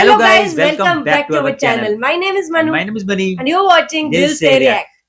Hello guys, welcome back to our channel. My name is Manu My name is Bani. and you're watching Dil Se React.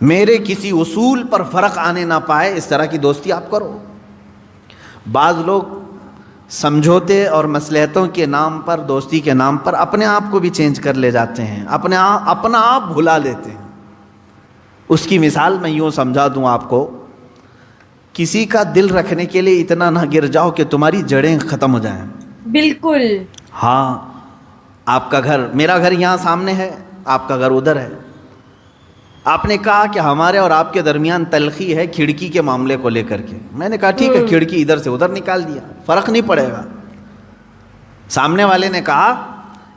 میرے کسی اصول پر فرق آنے نہ پائے، اس طرح کی دوستی آپ کرو۔ بعض لوگ سمجھوتے اور مصلحتوں کے نام پر، دوستی کے نام پر اپنے آپ کو بھی چینج کر لے جاتے ہیں، اپنا آپ بھلا لیتے ہیں۔ اس کی مثال میں یوں سمجھا دوں آپ کو، کسی کا دل رکھنے کے لیے اتنا نہ گر جاؤ کہ تمہاری جڑیں ختم ہو جائیں۔ بالکل۔ ہاں، آپ کا گھر، میرا گھر یہاں سامنے ہے، آپ کا گھر ادھر ہے۔ آپ نے کہا کہ ہمارے اور آپ کے درمیان تلخی ہے کھڑکی کے معاملے کو لے کر کے۔ میں نے کہا ٹھیک ہے، کھڑکی ادھر سے ادھر نکال دیا، فرق نہیں پڑے گا۔ سامنے والے نے کہا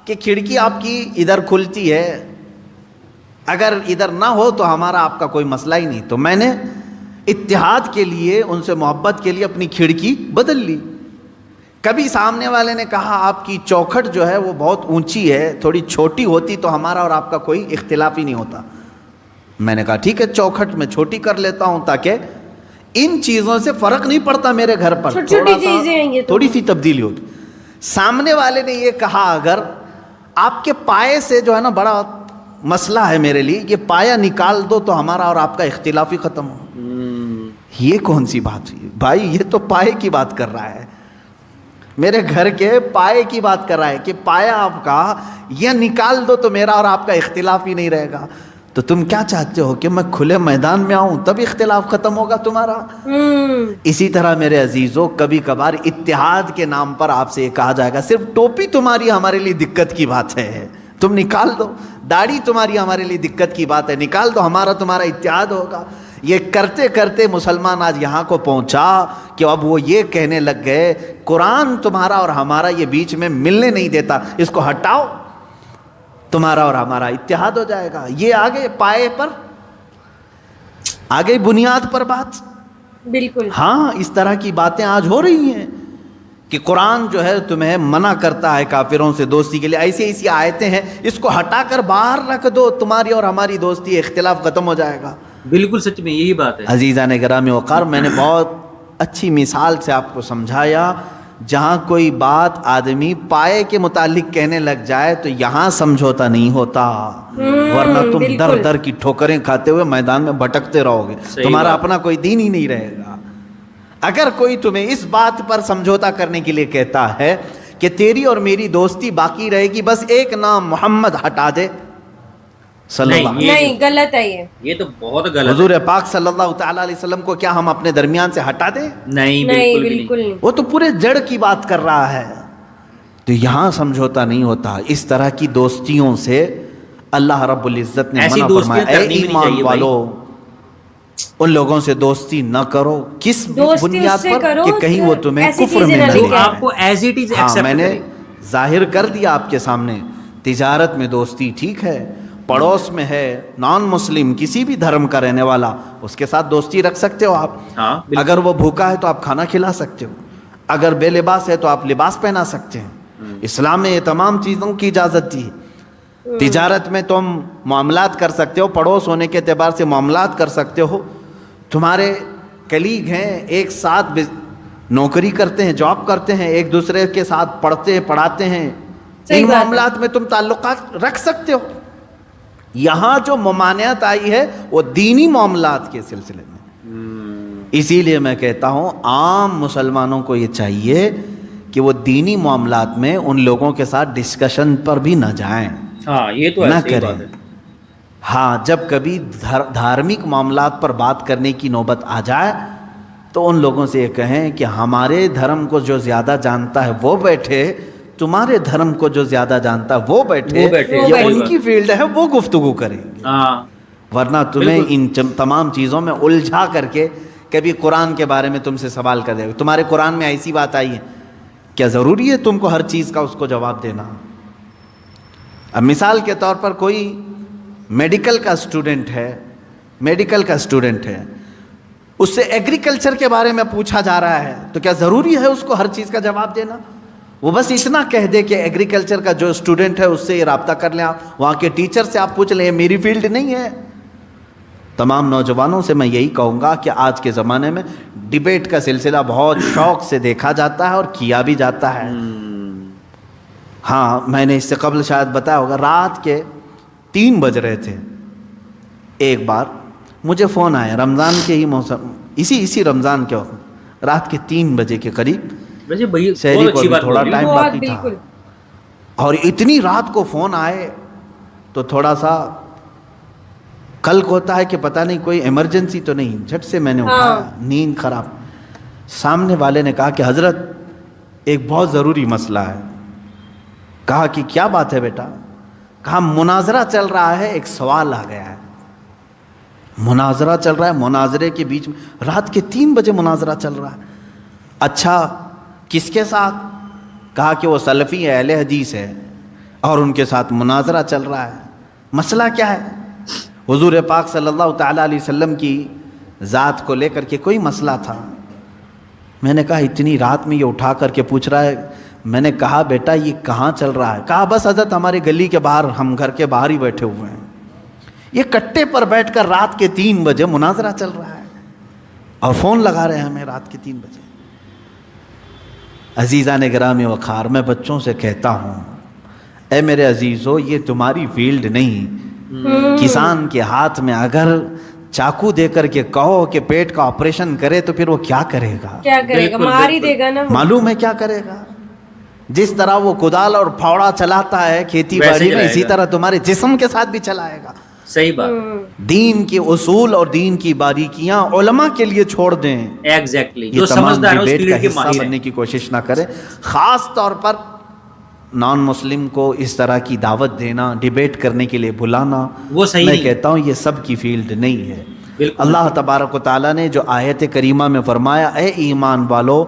کہ کھڑکی آپ کی ادھر کھلتی ہے، اگر ادھر نہ ہو تو ہمارا آپ کا کوئی مسئلہ ہی نہیں۔ تو میں نے اتحاد کے لیے، ان سے محبت کے لیے اپنی کھڑکی بدل لی۔ کبھی سامنے والے نے کہا آپ کی چوکھٹ جو ہے وہ بہت اونچی ہے، تھوڑی چھوٹی ہوتی تو ہمارا اور آپ کا کوئی اختلاف ہی نہیں ہوتا۔ میں نے کہا ٹھیک ہے، چوکھٹ میں چھوٹی کر لیتا ہوں تاکہ ان چیزوں سے فرق نہیں پڑتا میرے گھر پر، چھوٹی چیزیں ہیں یہ تو، تھوڑی سی تبدیلی ہوتی۔ سامنے والے نے یہ کہا اگر آپ کے پائے سے جو ہے نا بڑا مسئلہ ہے میرے لیے، یہ پایا نکال دو تو ہمارا اور آپ کا اختلاف ہی ختم ہو۔ یہ کون سی بات ہوئی بھائی؟ یہ تو پائے کی بات کر رہا ہے، میرے گھر کے پائے کی بات کر رہا ہے کہ پایا آپ کا یہ نکال دو تو میرا اور آپ کا اختلاف ہی نہیں رہے گا۔ تو تم کیا چاہتے ہو کہ میں کھلے میدان میں آؤں تب اختلاف ختم ہوگا تمہارا؟ اسی طرح میرے عزیزوں، کبھی کبھار اتحاد کے نام پر آپ سے یہ کہا جائے گا صرف ٹوپی تمہاری ہمارے لیے دقت کی بات ہے، تم نکال دو، داڑھی تمہاری ہمارے لیے دقت کی بات ہے، نکال دو، ہمارا تمہارا اتحاد ہوگا۔ یہ کرتے کرتے مسلمان آج یہاں کو پہنچا کہ اب وہ یہ کہنے لگ گئے قرآن تمہارا اور ہمارا یہ بیچ میں ملنے نہیں دیتا، اس کو ہٹاؤ، تمہارا اور ہمارا اتحاد ہو جائے گا۔ یہ آگے پائے پر، آگے بنیاد پر بات۔ بالکل۔ ہاں، اس طرح کی باتیں آج ہو رہی ہیں کہ قرآن جو ہے تمہیں منع کرتا ہے کافروں سے دوستی کے لیے، ایسی ایسی آیتیں ہیں، اس کو ہٹا کر باہر رکھ دو، تمہاری اور ہماری دوستی، اختلاف ختم ہو جائے گا۔ بالکل سچ میں یہی بات ہے۔ عزیزان گرامی وقار، میں نے بہت اچھی مثال سے آپ کو سمجھایا، جہاں کوئی بات آدمی پائے کے متعلق کہنے لگ جائے تو یہاں سمجھوتا نہیں ہوتا، ورنہ تم در در کی ٹھوکریں کھاتے ہوئے میدان میں بھٹکتے رہو گے، تمہارا اپنا کوئی دین ہی نہیں رہے گا۔ اگر کوئی تمہیں اس بات پر سمجھوتا کرنے کے لیے کہتا ہے کہ تیری اور میری دوستی باقی رہے گی بس ایک نام محمد ہٹا دے صلی اللہ علیہ نہیں، غلط ہے یہ تو بہت غلط ہے۔ حضور پاک صلی اللہ تعالیٰ علیہ وسلم کو کیا ہم اپنے درمیان سے ہٹا دیں؟ نہیں، بالکل نہیں۔ وہ تو پورے جڑ کی بات کر رہا ہے، تو یہاں سمجھوتا نہیں ہوتا۔ اس طرح کی دوستیوں سے اللہ رب العزت نے منع فرمایا، اے ایمان والو ان لوگوں سے دوستی نہ کرو۔ کس بنیاد پر؟ کہ کہیں وہ تمہیں کفر میں نہ لے جائے۔ آپ کو ایز اٹ از ہاں، ایکسپٹ میں نے ظاہر کر دیا آپ کے سامنے، تجارت میں دوستی ٹھیک ہے، پڑوس میں ہے نان مسلم کسی بھی دھرم کا رہنے والا، اس کے ساتھ دوستی رکھ سکتے ہو آپ۔ اگر وہ بھوکا ہے تو آپ کھانا کھلا سکتے ہو، اگر بے لباس ہے تو آپ لباس پہنا سکتے ہیں۔ اسلام نے یہ تمام چیزوں کی اجازت دی۔ تجارت میں تم معاملات کر سکتے ہو، پڑوس ہونے کے اعتبار سے معاملات کر سکتے ہو، تمہارے کلیگ ہیں، ایک ساتھ نوکری کرتے ہیں، جاب کرتے ہیں، ایک دوسرے کے ساتھ پڑھتے پڑھاتے ہیں، ان معاملات میں تم تعلقات رکھ سکتے ہو۔ یہاں جو ممانعت آئی ہے وہ دینی معاملات کے سلسلے میں۔ اسی لیے میں کہتا ہوں عام مسلمانوں کو یہ چاہیے کہ وہ دینی معاملات میں ان لوگوں کے ساتھ ڈسکشن پر بھی نہ جائیں، ہاں یہ تو نہ ایسی بات کریں۔ ہے۔ ہاں، جب کبھی دھارمک معاملات پر بات کرنے کی نوبت آ جائے تو ان لوگوں سے یہ کہیں کہ ہمارے دھرم کو جو زیادہ جانتا ہے وہ بیٹھے، تمہارے دھرم کو جو زیادہ جانتا ہے وہ بیٹھے، یہ ان کی فیلڈ ہے، وہ گفتگو کریں گے۔ ورنہ تمہیں ان تمام چیزوں میں الجھا کر کے کبھی قرآن کے بارے میں تم سے سوال کر دے گا، تمہارے قرآن میں ایسی بات آئی ہے، کیا ضروری ہے تم کو ہر چیز کا اس کو جواب دینا؟ اب مثال کے طور پر کوئی میڈیکل کا اسٹوڈنٹ ہے، اس سے ایگریکلچر کے بارے میں پوچھا جا رہا ہے، تو کیا ضروری ہے اس کو ہر چیز کا جواب دینا؟ وہ بس اتنا کہہ دے کہ ایگریکلچر کا جو اسٹوڈنٹ ہے اس سے یہ رابطہ کر لیں، آپ وہاں کے ٹیچر سے آپ پوچھ لیں، یہ میری فیلڈ نہیں ہے۔ تمام نوجوانوں سے میں یہی کہوں گا کہ آج کے زمانے میں ڈیبیٹ کا سلسلہ بہت شوق سے دیکھا جاتا ہے اور کیا بھی جاتا ہے۔ ہاں، میں نے اس سے قبل شاید بتایا ہوگا، رات کے 3 بج رہے تھے، ایک بار مجھے فون آیا رمضان کے ہی موسم، اسی رمضان کے وقت رات کے 3 بجے کے قریب، ویسے بھائی شہری بہت کو اچھی ابھی بات تھوڑا بولی نا۔ ٹائم بہت باقی تھا، بالکل اور اتنی رات کو فون آئے تو تھوڑا سا قلق ہوتا ہے کہ پتہ نہیں کوئی ایمرجنسی تو نہیں، جھٹ سے میں نے اٹھایا، نیند خراب۔ سامنے والے نے کہا کہ حضرت ایک بہت ضروری مسئلہ ہے۔ کہا کہ کیا بات ہے بیٹا؟ کہا مناظرہ چل رہا ہے، ایک سوال آ گیا ہے۔ مناظرہ چل رہا ہے، مناظرے کے بیچ میں رات کے 3 بجے مناظرہ چل رہا ہے۔ اچھا کس کے ساتھ؟ کہا کہ وہ سلفی اہل حدیث ہے اور ان کے ساتھ مناظرہ چل رہا ہے۔ مسئلہ کیا ہے؟ حضور پاک صلی اللہ تعالیٰ علیہ وسلم کی ذات کو لے کر کے کوئی مسئلہ تھا۔ میں نے کہا اتنی رات میں یہ اٹھا کر کے پوچھ رہا ہے؟ میں نے کہا بیٹا یہ کہاں چل رہا ہے؟ کہا بس حضرت ہمارے گلی کے باہر، ہم گھر کے باہر ہی بیٹھے ہوئے ہیں، یہ کٹے پر بیٹھ کر رات کے 3 بجے مناظرہ چل رہا ہے اور فون لگا رہے ہیں ہمیں رات کے 3 بجے۔ عزیزان گرامی وقار، میں بچوں سے کہتا ہوں اے میرے عزیزو، یہ تمہاری فیلڈ نہیں۔ کسان کے ہاتھ میں اگر چاقو دے کر کے کہو کہ پیٹ کا آپریشن کرے تو پھر وہ کیا کرے گا؟ کیا کرے گا؟ مار ہی دے گا نا۔ معلوم ہے کیا کرے گا؟ جس طرح وہ کدال اور پھاوڑا چلاتا ہے کھیتی باڑی میں، اسی طرح تمہارے جسم کے ساتھ بھی چلائے گا۔ صحیح بات، دین کے اصول اور دین کی باریکیاں علماء کے لیے چھوڑ دیں۔ ایگزیکٹلی، جو یہ تمام سمجھدار ہے اس ڈیبیٹ فیلڈ کا کے حصہ ماہر بننے ہیں۔ کی کوشش نہ کریں، خاص طور پر نان مسلم کو اس طرح کی دعوت دینا، ڈیبیٹ کرنے کے لیے بلانا، وہ صحیح میں نہیں۔ کہتا ہوں یہ سب کی فیلڈ نہیں ہے۔ بالکل۔ اللہ تبارک و تعالیٰ نے جو آیت کریمہ میں فرمایا اے ایمان والو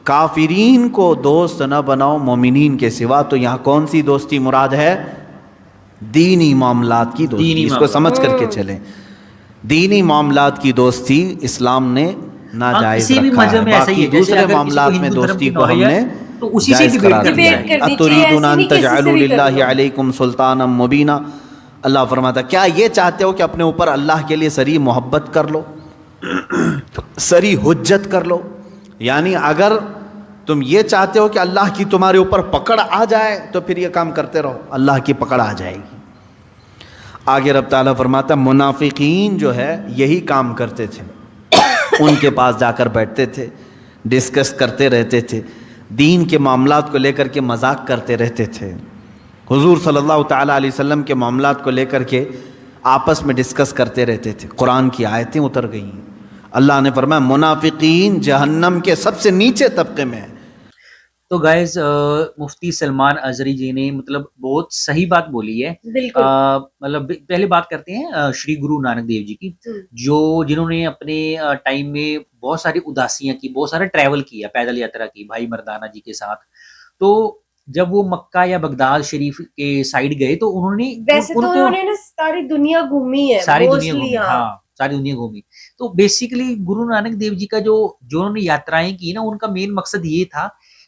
کافرین کو دوست نہ بناؤ مومنین کے سوا، تو یہاں کون سی دوستی مراد ہے؟ دینی معاملات کی دوستی۔ اس کو سمجھ کر کے چلیں، دینی معاملات کی دوستی اسلام نے ناجائز کسی بھی رکھا ہے۔ مذہب میں ایسا ہی باقی ہے، جیسے دوسرے اگر کسی کو معاملات میں ہندو دھرم دوستی کی کو ہم نوعیت نے تو اسی سے جائز ڈیبیٹ قرار کرنی دیا چاہیے۔ کرنی چاہیے، اتریدون ایسی ان نہیں کہ کسی سے تجعلوا بھی للہ کرو۔ علیکم سلطانا مبینا۔ اللہ فرماتا کیا یہ چاہتے ہو کہ اپنے اوپر اللہ کے لیے سری محبت کر لو، سری حجت کر لو؟ یعنی اگر تم یہ چاہتے ہو کہ اللہ کی تمہارے اوپر پکڑ آ جائے تو پھر یہ کام کرتے رہو، اللہ کی پکڑ آ جائے گی۔ آگے رب تعالیٰ فرماتا منافقین جو ہے یہی کام کرتے تھے، ان کے پاس جا کر بیٹھتے تھے، ڈسکس کرتے رہتے تھے، دین کے معاملات کو لے کر کے مذاق کرتے رہتے تھے۔ حضور صلی اللہ تعالیٰ علیہ وسلم کے معاملات کو لے کر کے آپس میں ڈسکس کرتے رہتے تھے۔ قرآن کی آیتیں اتر گئی ہیں، اللہ نے فرمایا منافقین جہنم کے سب سے نیچے طبقے میں ہیں۔ تو گائز مفتی سلمان ازہری جی نے مطلب بہت صحیح بات بولی ہے۔ بالکل مطلب پہلے بات کرتے ہیں شری گرو نانک دیو جی کی، جنہوں نے اپنے ٹائم میں بہت ساری اداسیاں کی، بہت سارا ٹریول کیا، پیدل یاترا کی بھائی مردانہ جی کے ساتھ۔ تو جب وہ مکہ یا بغداد شریف کے سائڈ گئے تو انہوں نے ویسے تو انہوں نے نا ساری دنیا گھومی ہے، ساری دنیا گھومی، ہاں ساری دنیا گھومی۔ تو بیسیکلی گرو نانک دیو جی کا جو انہوں نے یاترائیں کی نا، ان کا مین مقصد یہ تھا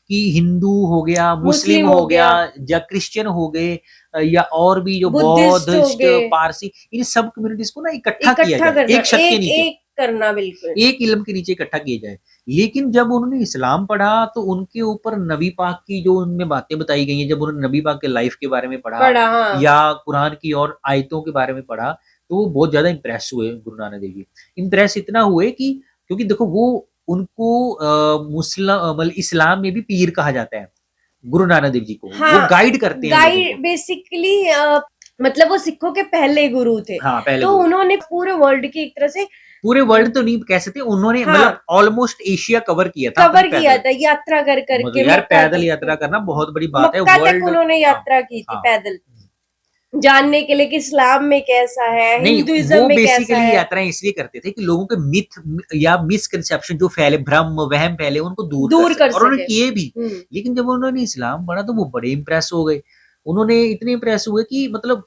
کہ ہندو ہو گیا، مسلم ہو گیا، یا کرسچن ہو گئے، یا اور بھی جو بودھسٹ، پارسی، ان سب کمیونٹیز کو نا اکٹھا کیا جائے، ایک چھت کے نیچے کرنا، بالکل ایک علم کے نیچے اکٹھا کیا جائے۔ لیکن جب انہوں نے اسلام پڑھا تو ان کے اوپر نبی پاک کی جو ان میں باتیں بتائی گئی ہیں، جب انہوں نے نبی پاک کے لائف کے بارے میں پڑھا یا قرآن کی اور آیتوں کے بارے میں پڑھا تو وہ بہت زیادہ امپریس ہوئے گرو نانک دیو جی۔ امپریس اتنا ہوئے کہ کیونکہ دیکھو وہ ان کو اسلام میں بھی پیر کہا جاتا ہے گرو نانک دیو جی کو، وہ گائیڈ کرتے ہیں بیسیکلی، مطلب وہ سکھوں کے پہلے گرو تھے، تو انہوں نے پورے ورلڈ کی ایک طرح سے، پورے ورلڈ تو نہیں کہہ سکتے، انہوں نے مطلب آلموسٹ ایشیا کور کیا تھا، یاترا کر کے۔ یار پیدل یاترا کرنا بہت بڑی بات ہے، مکہ تک انہوں نے یاترا کی تھی پیدل، جاننے کے لیے کہ اسلام میں کیسا ہے، ہندوازم میں کیسا ہے۔ بیسیکلی یاترائیں اس لیے کرتے تھے کہ لوگوں کے متھ یا مسکنسیپشن جو پھیلے، بھرم وہم پھیلے، ان کو دور کر سکے، اور انہوں نے کیے بھی۔ لیکن جب انہوں نے اسلام پڑھا تو وہ بڑے امپریس ہو گئے، انہوں نے اتنے امپریس ہوئے کہ مطلب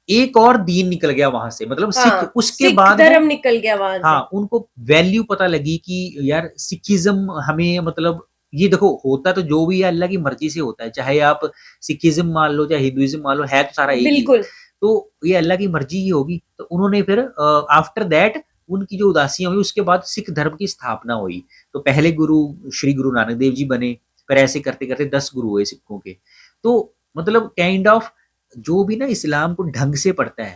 ایک اور دین نکل گیا وہاں سے، مطلب سکھ، اس کے بعد دھرم نکل گیا وہاں سے۔ ہاں، ان کو ویلیو پتہ لگی کہ یار سکھزم ہمیں، مطلب یہ دیکھو ہوتا تو جو بھی ہے اللہ کی مرضی سے ہوتا ہے، چاہے آپ سکھزم مان لو چاہے ہندوازم مان لو، ہے تو سارا ایک ہی، تو یہ اللہ کی مرضی ہی ہوگی۔ تو انہوں نے پھر آفٹر دیٹ ان کی جو اداسیاں ہوئی، اس کے بعد سکھ دھرم کی استھاپنا ہوئی۔ تو پہلے گرو شری گرو نانک دیو جی بنے، پھر ایسے کرتے کرتے 10 گرو ہوئے سکھوں کے۔ تو مطلب کائنڈ آف جو بھی نا اسلام کو ڈھنگ سے پڑھتا ہے،